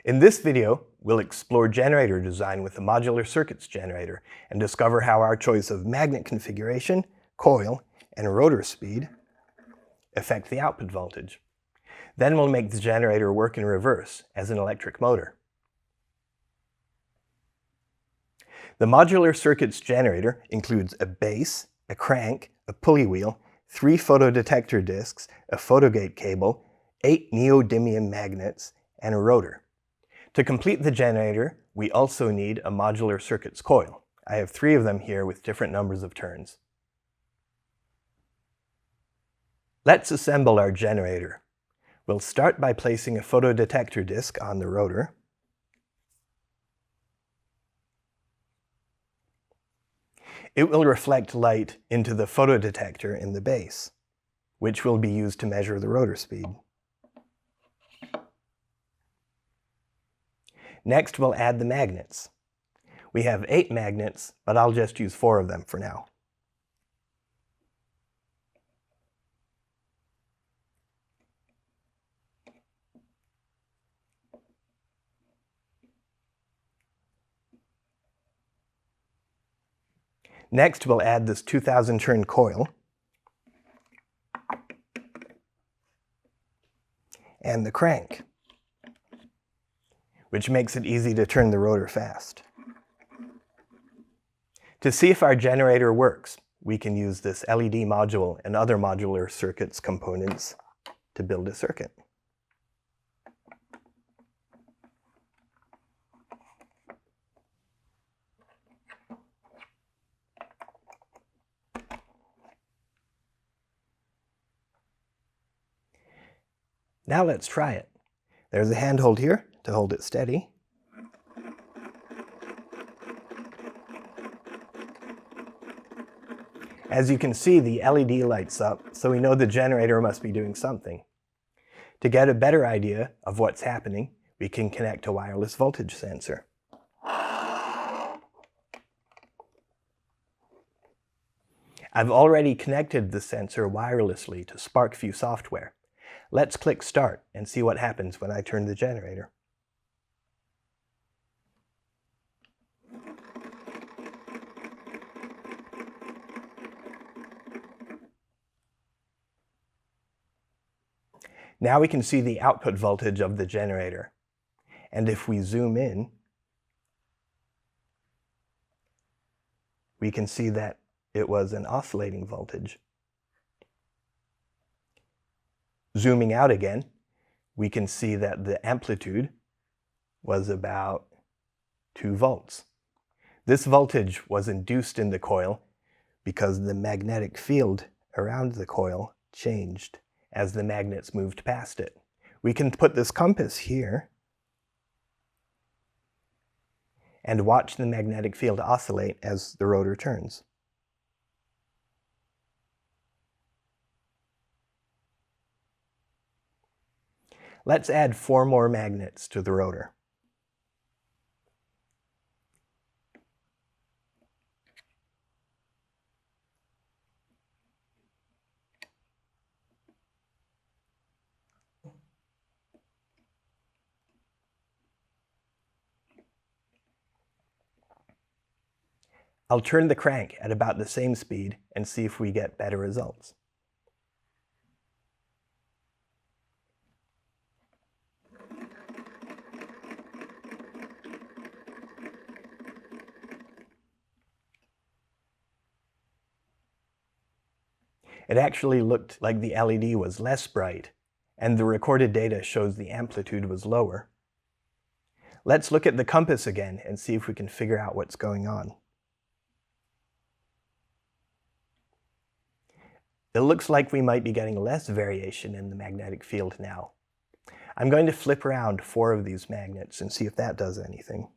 In this video, we'll explore generator design with the Modular Circuits Generator and discover how our choice of magnet configuration, coil, and rotor speed affect the output voltage. Then we'll make the generator work in reverse as an electric motor. The Modular Circuits Generator includes a base, a crank, a pulley wheel, 3 photodetector discs, a photogate cable, 8 neodymium magnets, and a rotor. To complete the generator, we also need a modular circuits coil. I have 3 of them here with different numbers of turns. Let's assemble our generator. We'll start by placing a photodetector disc on the rotor. It will reflect light into the photodetector in the base, which will be used to measure the rotor speed. Next, we'll add the magnets. We have 8 magnets, but I'll just use 4 of them for now. Next, we'll add this 2,000 turn coil and the crank, which makes it easy to turn the rotor fast. To see if our generator works, we can use this LED module and other modular circuits components to build a circuit. Now let's try it. There's a handhold here to hold it steady. As you can see, the LED lights up, so we know the generator must be doing something. To get a better idea of what's happening, we can connect a wireless voltage sensor. I've already connected the sensor wirelessly to SparkView software. Let's click Start and see what happens when I turn the generator. Now we can see the output voltage of the generator. And if we zoom in, we can see that it was an oscillating voltage. Zooming out again, we can see that the amplitude was about 2 volts. This voltage was induced in the coil because the magnetic field around the coil changed as the magnets moved past it. We can put this compass here and watch the magnetic field oscillate as the rotor turns. Let's add 4 more magnets to the rotor. I'll turn the crank at about the same speed and see if we get better results. It actually looked like the LED was less bright, and the recorded data shows the amplitude was lower. Let's look at the compass again and see if we can figure out what's going on. It looks like we might be getting less variation in the magnetic field now. I'm going to flip around 4 of these magnets and see if that does anything.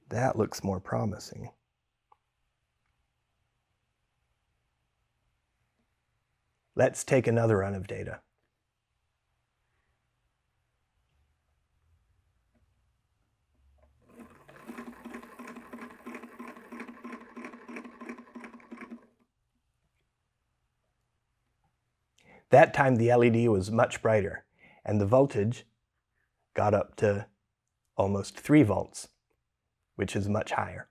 That looks more promising. Let's take another run of data. That time the LED was much brighter, and the voltage got up to almost 3 volts, which is much higher.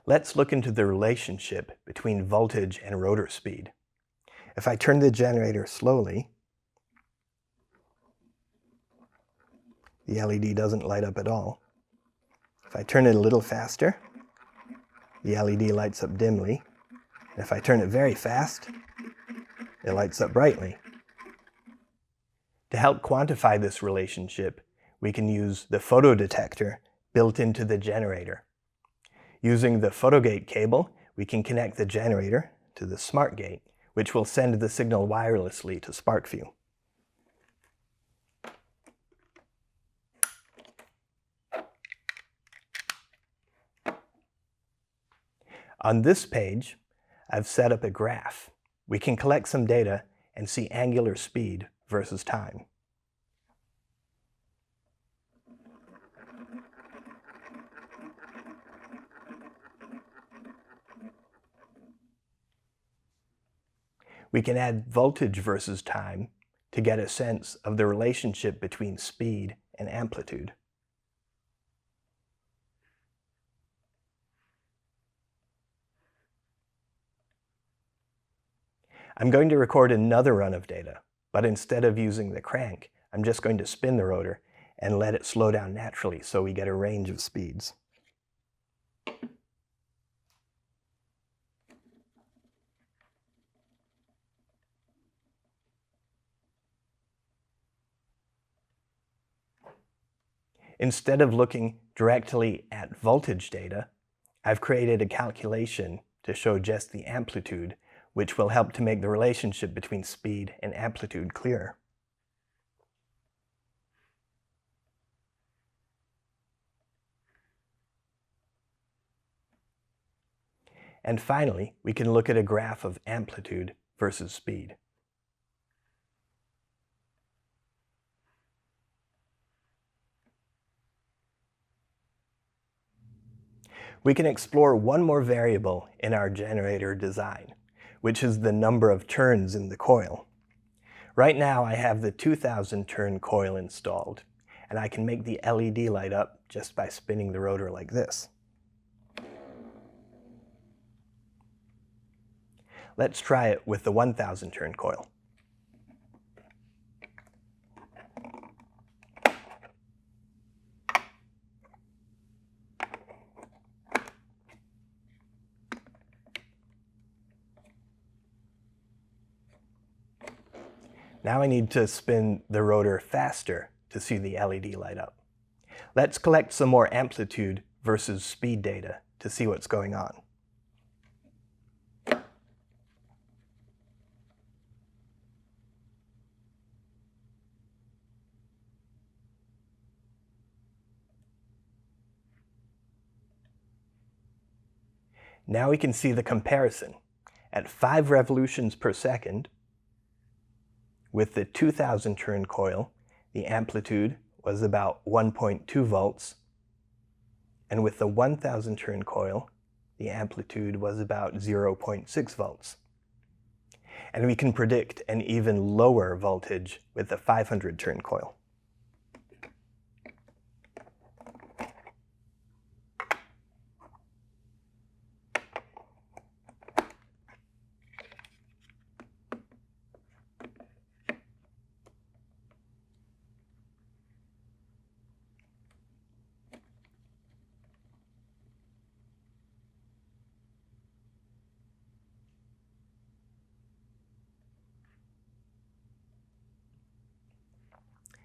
Let's look into the relationship between voltage and rotor speed. If I turn the generator slowly, the LED doesn't light up at all. If I turn it a little faster, the LED lights up dimly. And if I turn it very fast, it lights up brightly. To help quantify this relationship, we can use the photodetector built into the generator. Using the photogate cable, we can connect the generator to the smart gate, which will send the signal wirelessly to SparkView. On this page, I've set up a graph. We can collect some data and see angular speed versus time. We can add voltage versus time to get a sense of the relationship between speed and amplitude. I'm going to record another run of data, but instead of using the crank, I'm just going to spin the rotor and let it slow down naturally so we get a range of speeds. Instead of looking directly at voltage data, I've created a calculation to show just the amplitude, which will help to make the relationship between speed and amplitude clearer. And finally, we can look at a graph of amplitude versus speed. We can explore one more variable in our generator design, which is the number of turns in the coil. Right now I have the 2000 turn coil installed, and I can make the LED light up just by spinning the rotor like this. Let's try it with the 1000 turn coil. Now I need to spin the rotor faster to see the LED light up. Let's collect some more amplitude versus speed data to see what's going on. Now we can see the comparison. At 5 revolutions per second, with the 2000 turn coil, the amplitude was about 1.2 volts, and with the 1000 turn coil, the amplitude was about 0.6 volts. And we can predict an even lower voltage with the 500 turn coil.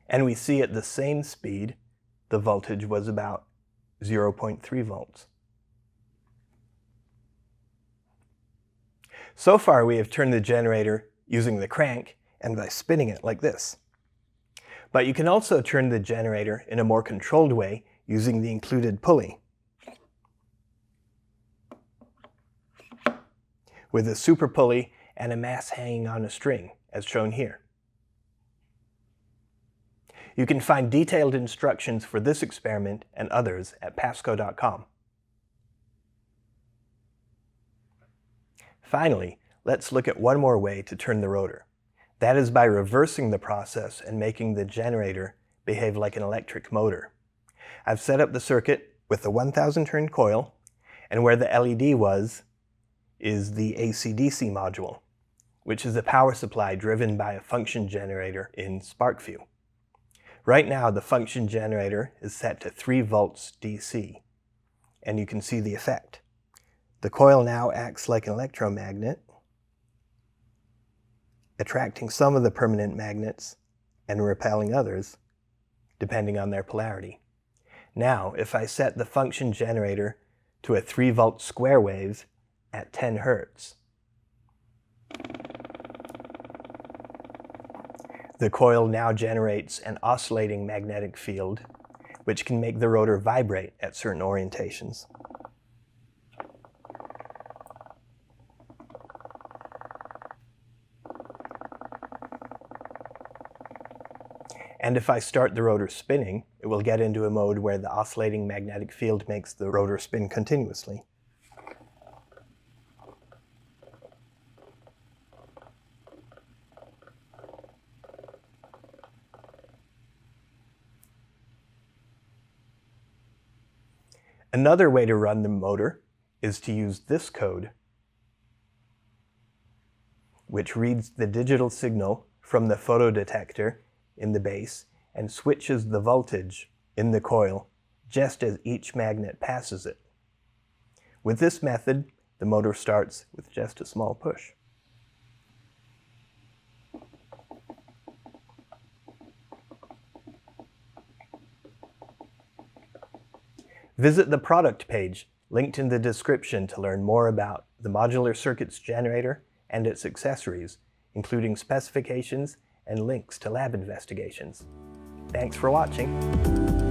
And we see at the same speed, the voltage was about 0.3 volts. So far, we have turned the generator using the crank and by spinning it like this. But you can also turn the generator in a more controlled way using the included pulley. with a super pulley and a mass hanging on a string, as shown here. You can find detailed instructions for this experiment and others at PASCO.com. Finally, let's look at one more way to turn the rotor. That is by reversing the process and making the generator behave like an electric motor. I've set up the circuit with the 1000 turn coil, and where the LED was is the AC/DC module, which is a power supply driven by a function generator in SparkView. Right now, the function generator is set to 3 volts DC, and you can see the effect. The coil now acts like an electromagnet, attracting some of the permanent magnets and repelling others, depending on their polarity. Now, if I set the function generator to a 3 volt square wave at 10 Hertz, the coil now generates an oscillating magnetic field, which can make the rotor vibrate at certain orientations. And if I start the rotor spinning, it will get into a mode where the oscillating magnetic field makes the rotor spin continuously. Another way to run the motor is to use this code, which reads the digital signal from the photodetector in the base and switches the voltage in the coil just as each magnet passes it. With this method, the motor starts with just a small push. Visit the product page linked in the description to learn more about the Modular Circuits Generator and its accessories, including specifications and links to lab investigations. Thanks for watching.